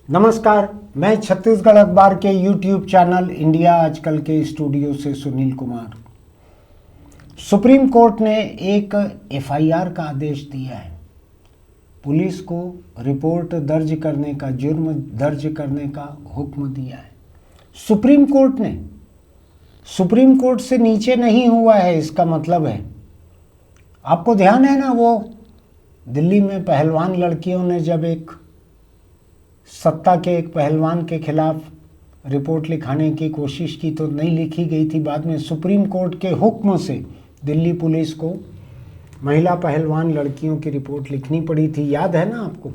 नमस्कार, मैं छत्तीसगढ़ अखबार के यूट्यूब चैनल इंडिया आजकल के स्टूडियो से सुनील कुमार। सुप्रीम कोर्ट ने एक एफआईआर का आदेश दिया है। पुलिस को रिपोर्ट दर्ज करने का, जुर्म दर्ज करने का हुक्म दिया है सुप्रीम कोर्ट ने। सुप्रीम कोर्ट से नीचे नहीं हुआ है, इसका मतलब है, आपको ध्यान है ना, वो दिल्ली में पहलवान लड़कियों ने जब एक सत्ता के एक पहलवान के खिलाफ रिपोर्ट लिखाने की कोशिश की तो नहीं लिखी गई थी। बाद में सुप्रीम कोर्ट के हुक्म से दिल्ली पुलिस को महिला पहलवान लड़कियों की रिपोर्ट लिखनी पड़ी थी, याद है ना आपको।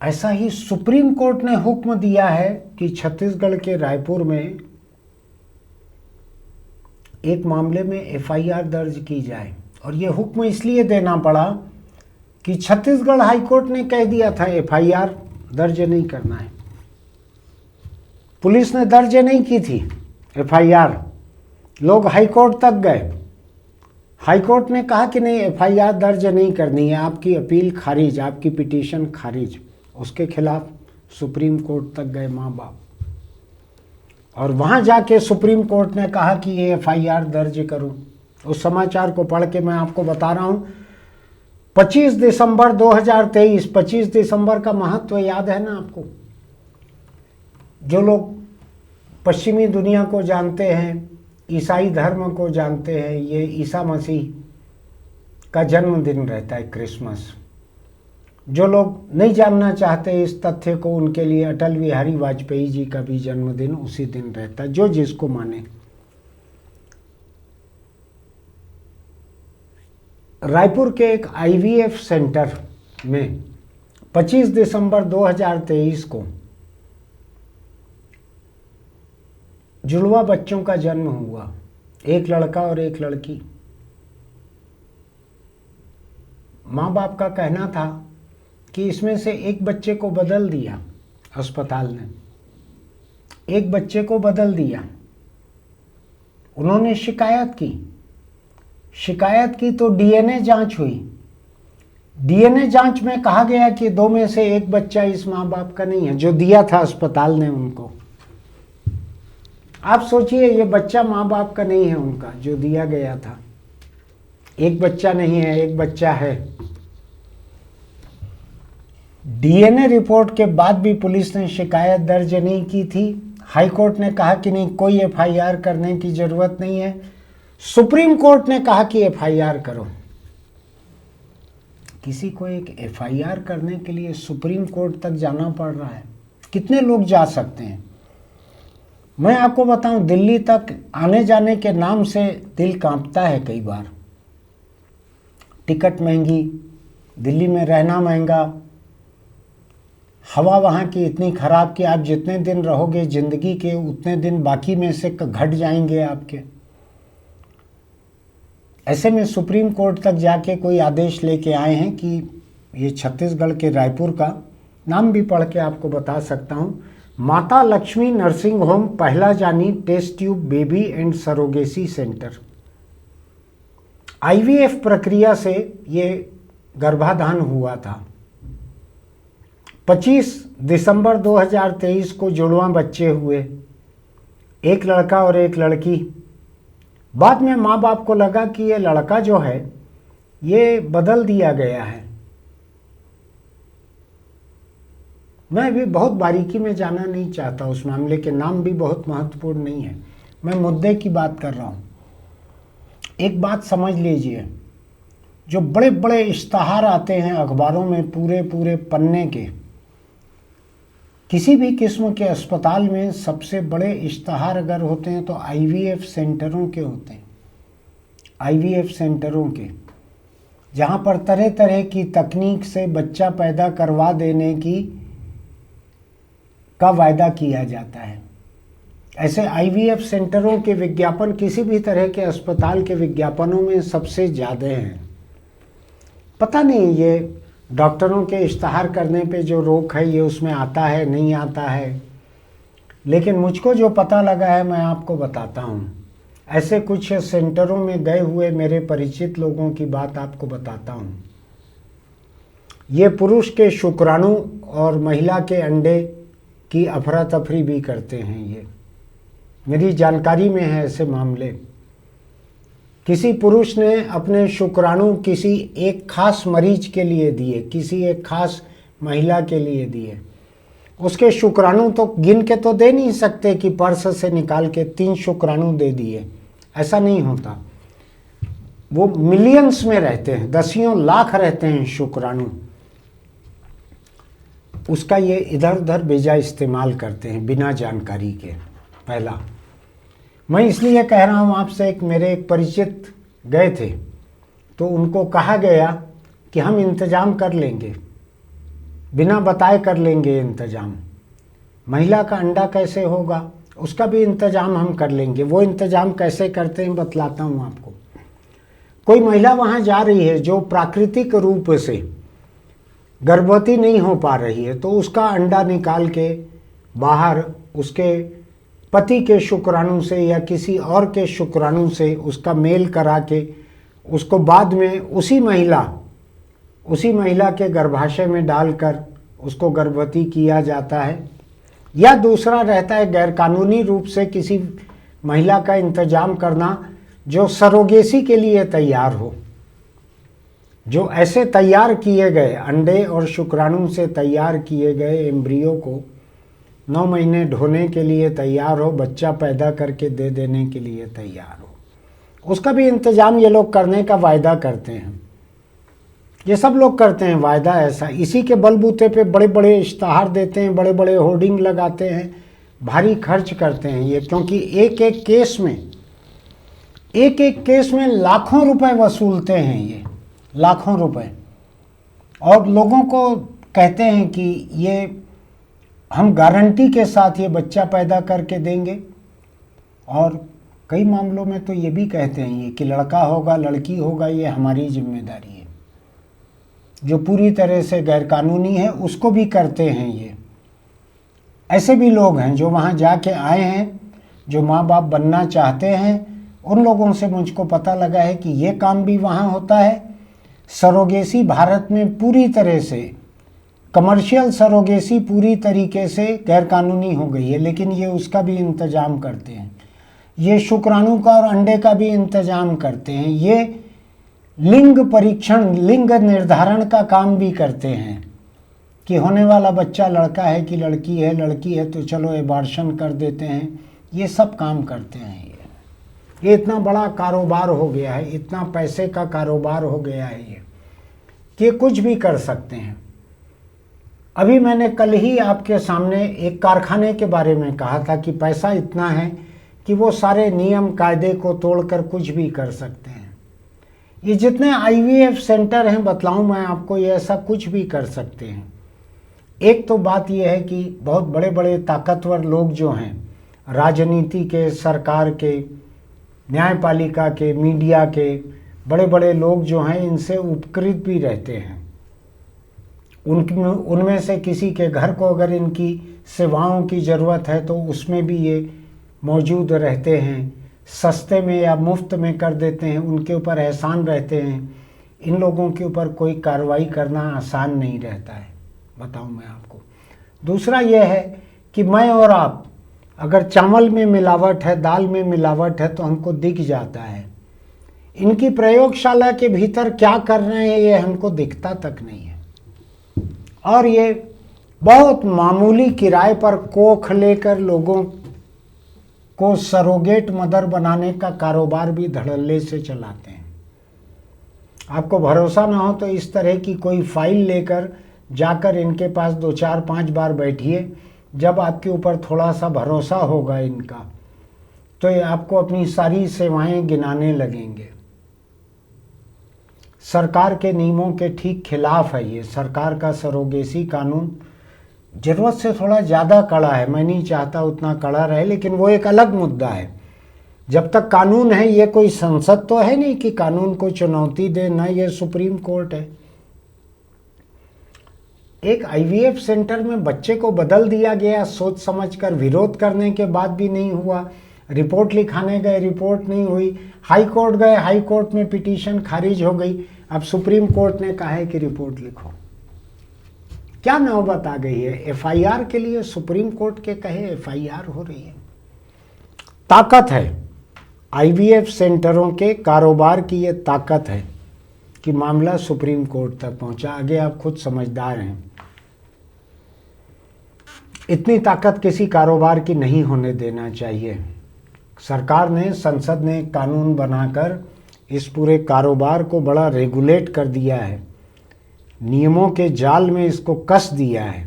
ऐसा ही सुप्रीम कोर्ट ने हुक्म दिया है कि छत्तीसगढ़ के रायपुर में एक मामले में एफआईआर दर्ज की जाए। और यह हुक्म इसलिए देना पड़ा कि छत्तीसगढ़ हाईकोर्ट ने कह दिया था एफआईआर दर्ज नहीं करना है। पुलिस ने दर्ज नहीं की थी एफआईआर, लोग हाईकोर्ट तक गए। हाईकोर्ट ने कहा कि नहीं, एफआईआर दर्ज नहीं करनी है, आपकी अपील खारिज, आपकी पिटीशन खारिज। उसके खिलाफ सुप्रीम कोर्ट तक गए माँ बाप, और वहां जाके सुप्रीम कोर्ट ने कहा कि ये एफआईआर दर्ज करो। उस समाचार को पढ़ के मैं आपको बता रहा हूं। 25 दिसंबर 2023, 25 दिसंबर का महत्व याद है ना आपको। जो लोग पश्चिमी दुनिया को जानते हैं, ईसाई धर्म को जानते हैं, ये ईसा मसीह का जन्मदिन रहता है, क्रिसमस। जो लोग नहीं जानना चाहते इस तथ्य को, उनके लिए अटल बिहारी वाजपेयी जी का भी जन्मदिन उसी दिन रहता है, जो जिसको माने। रायपुर के एक आईवीएफ सेंटर में 25 दिसंबर 2023 को जुड़वा बच्चों का जन्म हुआ, एक लड़का और एक लड़की। माँ बाप का कहना था कि इसमें से एक बच्चे को बदल दिया अस्पताल ने, एक बच्चे को बदल दिया। उन्होंने शिकायत की तो डीएनए जांच हुई। डीएनए जांच में कहा गया कि दो में से एक बच्चा इस माँ बाप का नहीं है, जो दिया था अस्पताल ने उनको। आप सोचिए, ये बच्चा माँ बाप का नहीं है उनका, जो दिया गया था। एक बच्चा नहीं है, एक बच्चा है। डीएनए रिपोर्ट के बाद भी पुलिस ने शिकायत दर्ज नहीं की थी। हाईकोर्ट ने कहा कि नहीं, कोई एफआईआर करने की जरूरत नहीं है। सुप्रीम कोर्ट ने कहा कि एफआईआर करो। किसी को एक एफआईआर करने के लिए सुप्रीम कोर्ट तक जाना पड़ रहा है। कितने लोग जा सकते हैं? मैं आपको बताऊं, दिल्ली तक आने जाने के नाम से दिल कांपता है कई बार। टिकट महंगी, दिल्ली में रहना महंगा, हवा वहाँ की इतनी खराब कि आप जितने दिन रहोगे जिंदगी के, उतने दिन बाकी में से घट जाएंगे आपके। ऐसे में सुप्रीम कोर्ट तक जाके कोई आदेश लेके आए हैं कि ये छत्तीसगढ़ के रायपुर का नाम भी पढ़ के आपको बता सकता हूँ। माता लक्ष्मी नर्सिंग होम, पहला जानी test tube baby and surrogacy centre. IVF प्रक्रिया से ये गर्भाधान हुआ था। 25 दिसंबर 2023 को जुड़वां बच्चे हुए, एक लड़का और एक लड़की। बाद में माँ बाप को लगा कि ये लड़का जो है ये बदल दिया गया है। मैं भी बहुत बारीकी में जाना नहीं चाहता, उस मामले के नाम भी बहुत महत्वपूर्ण नहीं है, मैं मुद्दे की बात कर रहा हूँ। एक बात समझ लीजिए, जो बड़े बड़े इश्तहार आते हैं अखबारों में, पूरे पूरे पन्ने के, किसी भी किस्म के अस्पताल में सबसे बड़े इश्तहार अगर होते हैं तो आईवीएफ सेंटरों के होते हैं। आईवीएफ सेंटरों के, जहाँ पर तरह तरह की तकनीक से बच्चा पैदा करवा देने का वायदा किया जाता है। ऐसे आईवीएफ सेंटरों के विज्ञापन किसी भी तरह के अस्पताल के विज्ञापनों में सबसे ज़्यादा हैं। पता नहीं ये डॉक्टरों के इश्तहार करने पे जो रोक है ये उसमें आता है नहीं आता है, लेकिन मुझको जो पता लगा है मैं आपको बताता हूँ। ऐसे कुछ सेंटरों में गए हुए मेरे परिचित लोगों की बात आपको बताता हूँ। ये पुरुष के शुक्राणु और महिला के अंडे की अफरा तफरी भी करते हैं। ये मेरी जानकारी में है ऐसे मामले। किसी पुरुष ने अपने शुक्राणु किसी एक खास मरीज के लिए दिए, किसी एक खास महिला के लिए दिए। उसके शुक्राणु तो गिन के तो दे नहीं सकते कि पर्स से निकाल के 3 शुक्राणु दे दिए, ऐसा नहीं होता। वो मिलियंस में रहते हैं, दसियों लाख रहते हैं शुक्राणु। उसका ये इधर उधर बेजा इस्तेमाल करते हैं बिना जानकारी के। पहला मैं इसलिए कह रहा हूँ आपसे, मेरे एक परिचित गए थे तो उनको कहा गया कि हम इंतज़ाम कर लेंगे, बिना बताए कर लेंगे इंतज़ाम। महिला का अंडा कैसे होगा उसका भी इंतज़ाम हम कर लेंगे। वो इंतज़ाम कैसे करते हैं बतलाता हूँ आपको। कोई महिला वहाँ जा रही है जो प्राकृतिक रूप से गर्भवती नहीं हो पा रही है, तो उसका अंडा निकाल के बाहर उसके पति के शुक्राणु से या किसी और के शुक्राणु से उसका मेल करा के उसको बाद में उसी महिला के गर्भाशय में डालकर उसको गर्भवती किया जाता है। या दूसरा रहता है गैरकानूनी रूप से किसी महिला का इंतजाम करना जो सरोगेसी के लिए तैयार हो, जो ऐसे तैयार किए गए अंडे और शुक्राणु से तैयार किए गए एम्ब्रियो को 9 महीने ढोने के लिए तैयार हो, बच्चा पैदा करके दे देने के लिए तैयार हो। उसका भी इंतजाम ये लोग करने का वायदा करते हैं। ये सब लोग करते हैं वायदा ऐसा। इसी के बलबूते पे बड़े बड़े इश्तहार देते हैं, बड़े बड़े होर्डिंग लगाते हैं, भारी खर्च करते हैं ये, क्योंकि एक एक केस में लाखों रुपए वसूलते हैं ये, लाखों रुपए। और लोगों को कहते हैं कि ये हम गारंटी के साथ ये बच्चा पैदा करके देंगे। और कई मामलों में तो ये भी कहते हैं ये कि लड़का होगा लड़की होगा ये हमारी जिम्मेदारी है। जो पूरी तरह से गैरकानूनी है उसको भी करते हैं ये। ऐसे भी लोग हैं जो वहाँ जाके आए हैं, जो माँ बाप बनना चाहते हैं। उन लोगों से मुझको पता लगा है कि ये काम भी वहाँ होता है। सरोगेसी भारत में पूरी तरह से, कमर्शियल सरोगेसी पूरी तरीके से गैरकानूनी हो गई है, लेकिन ये उसका भी इंतज़ाम करते हैं। ये शुक्राणु का और अंडे का भी इंतज़ाम करते हैं। ये लिंग परीक्षण, लिंग निर्धारण का काम भी करते हैं कि होने वाला बच्चा लड़का है कि लड़की है, लड़की है तो चलो एबॉर्शन कर देते हैं। ये सब काम करते हैं। ये इतना बड़ा कारोबार हो गया है, इतना पैसे का कारोबार हो गया है ये कि कुछ भी कर सकते हैं। अभी मैंने कल ही आपके सामने एक कारखाने के बारे में कहा था कि पैसा इतना है कि वो सारे नियम कायदे को तोड़कर कुछ भी कर सकते हैं। ये जितने IVF सेंटर हैं बतलाऊं मैं आपको, ये ऐसा कुछ भी कर सकते हैं। एक तो बात ये है कि बहुत बड़े बड़े ताकतवर लोग जो हैं, राजनीति के, सरकार के, न्यायपालिका के, मीडिया के बड़े बड़े लोग जो हैं, इनसे उपकृत भी रहते हैं। उनमें से किसी के घर को अगर इनकी सेवाओं की ज़रूरत है तो उसमें भी ये मौजूद रहते हैं, सस्ते में या मुफ्त में कर देते हैं, उनके ऊपर एहसान रहते हैं। इन लोगों के ऊपर कोई कार्रवाई करना आसान नहीं रहता है, बताऊं मैं आपको। दूसरा यह है कि मैं और आप, अगर चावल में मिलावट है, दाल में मिलावट है तो हमको दिख जाता है। इनकी प्रयोगशाला के भीतर क्या कर रहे हैं ये हमको दिखता तक नहीं है। और ये बहुत मामूली किराए पर कोख लेकर लोगों को सरोगेट मदर बनाने का कारोबार भी धड़ल्ले से चलाते हैं। आपको भरोसा ना हो तो इस तरह की कोई फाइल लेकर जाकर इनके पास 2, 4, 5 बार बैठिए। जब आपके ऊपर थोड़ा सा भरोसा होगा इनका, तो ये आपको अपनी सारी सेवाएं गिनाने लगेंगे। सरकार के नियमों के ठीक खिलाफ है ये। सरकार का सरोगेसी कानून ज़रूरत से थोड़ा ज़्यादा कड़ा है। मैं नहीं चाहता उतना कड़ा रहे, लेकिन वो एक अलग मुद्दा है। जब तक कानून है, ये कोई संसद तो है नहीं कि कानून को चुनौती दे, ना ये सुप्रीम कोर्ट है। एक IVF सेंटर में बच्चे को बदल दिया गया सोच समझकर, विरोध करने के बाद भी नहीं हुआ। रिपोर्ट लिखाने गए, रिपोर्ट नहीं हुई। हाई कोर्ट गए, हाई कोर्ट में पिटीशन खारिज हो गई। अब सुप्रीम कोर्ट ने कहा है कि रिपोर्ट लिखो। क्या नौबत आ गई है, एफआईआर के लिए सुप्रीम कोर्ट के कहे एफआईआर हो रही है। ताकत है आईवीएफ सेंटरों के कारोबार की, ये ताकत है कि मामला सुप्रीम कोर्ट तक पहुंचा। आगे आप खुद समझदार हैं, इतनी ताकत किसी कारोबार की नहीं होने देना चाहिए। सरकार ने, संसद ने कानून बनाकर इस पूरे कारोबार को बड़ा रेगुलेट कर दिया है, नियमों के जाल में इसको कस दिया है,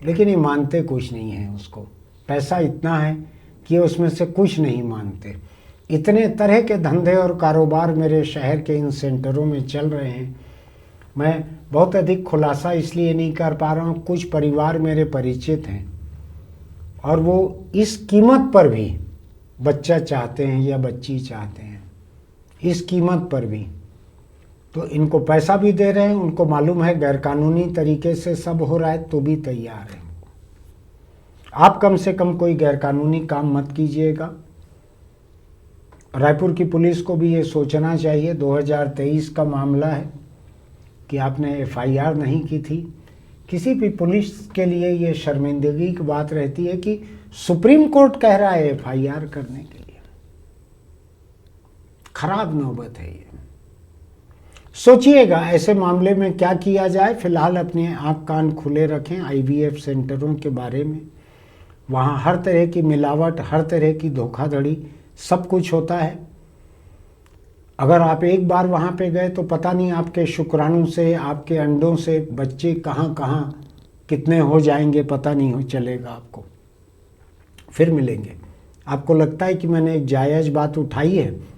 लेकिन ये मानते कुछ नहीं है। उसको पैसा इतना है कि उसमें से कुछ नहीं मानते। इतने तरह के धंधे और कारोबार मेरे शहर के इन सेंटरों में चल रहे हैं। मैं बहुत अधिक खुलासा इसलिए नहीं कर पा रहा हूँ, कुछ परिवार मेरे परिचित हैं और वो इस कीमत पर भी बच्चा चाहते हैं या बच्ची चाहते हैं, इस कीमत पर भी। तो इनको पैसा भी दे रहे हैं, उनको मालूम है गैरकानूनी तरीके से सब हो रहा है, तो भी तैयार हैं। आप कम से कम कोई गैरकानूनी काम मत कीजिएगा। रायपुर की पुलिस को भी ये सोचना चाहिए, 2023 का मामला है कि आपने एफआईआर नहीं की थी। किसी भी पुलिस के लिए ये शर्मिंदगी की बात रहती है कि सुप्रीम कोर्ट कह रहा है एफआईआर करने के लिए। खराब नौबत है ये। सोचिएगा ऐसे मामले में क्या किया जाए। फिलहाल अपने आँख कान खुले रखें आईवीएफ सेंटरों के बारे में। वहाँ हर तरह की मिलावट, हर तरह की धोखाधड़ी, सब कुछ होता है। अगर आप एक बार वहाँ पे गए तो पता नहीं आपके शुक्राणु से, आपके अंडों से बच्चे कहाँ कहाँ कितने हो जाएंगे, पता नहीं हो चलेगा आपको। फिर मिलेंगे। आपको लगता है कि मैंने एक जायज़ बात उठाई है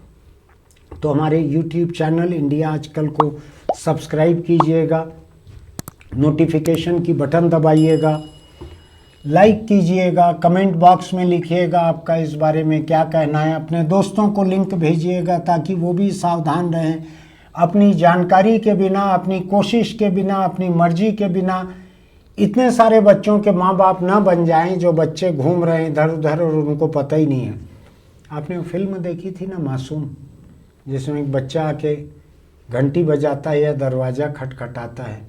तो हमारे YouTube चैनल इंडिया आजकल को सब्सक्राइब कीजिएगा, नोटिफिकेशन की बटन दबाइएगा, लाइक कीजिएगा, कमेंट बॉक्स में लिखिएगा आपका इस बारे में क्या कहना है। अपने दोस्तों को लिंक भेजिएगा ताकि वो भी सावधान रहें। अपनी जानकारी के बिना, अपनी कोशिश के बिना, अपनी मर्जी के बिना इतने सारे बच्चों के माँ बाप ना बन जाएं जो बच्चे घूम रहे हैं इधर उधर और उनको पता ही नहीं है। आपने वो फिल्म देखी थी ना मासूम, जिसमें एक बच्चा आके घंटी बजाता है या दरवाज़ा खटखटाता है,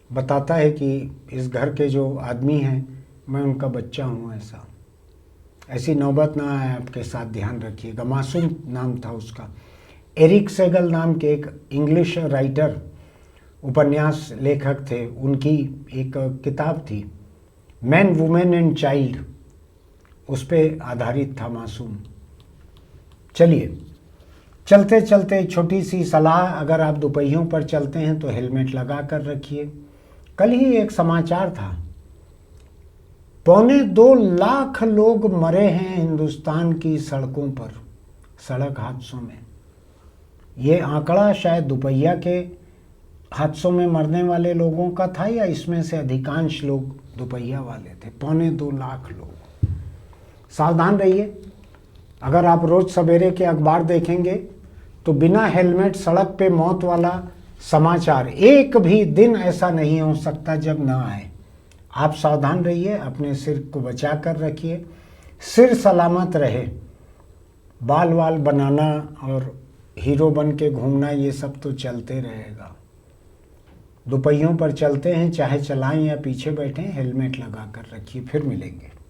बताता है कि इस घर के जो आदमी हैं मैं उनका बच्चा हूँ। ऐसी नौबत ना आए आपके साथ, ध्यान रखिएगा। मासूम नाम था उसका। एरिक सेगल नाम के एक इंग्लिश राइटर, उपन्यास लेखक थे, उनकी एक किताब थी मैन वुमेन एंड चाइल्ड, उस पर आधारित था मासूम। चलिए, चलते चलते छोटी सी सलाह, अगर आप दोपहियों पर चलते हैं तो हेलमेट लगा कर रखिए। कल ही एक समाचार था, 2.25 लाख लोग मरे हैं हिंदुस्तान की सड़कों पर सड़क हादसों में। ये आंकड़ा शायद दोपहिया के हादसों में मरने वाले लोगों का था या इसमें से अधिकांश लोग दोपहिया वाले थे। 2.25 लाख लोग। सावधान रहिए। अगर आप रोज़ सवेरे के अखबार देखेंगे तो बिना हेलमेट सड़क पे मौत वाला समाचार एक भी दिन ऐसा नहीं हो सकता जब ना आए। आप सावधान रहिए, अपने सिर को बचा कर रखिए, सिर सलामत रहे। बाल वाल बनाना और हीरो बन के घूमना ये सब तो चलते रहेगा। दोपहियों पर चलते हैं, चाहे चलाएं या पीछे बैठें, हेलमेट लगा कर रखिए। फिर मिलेंगे।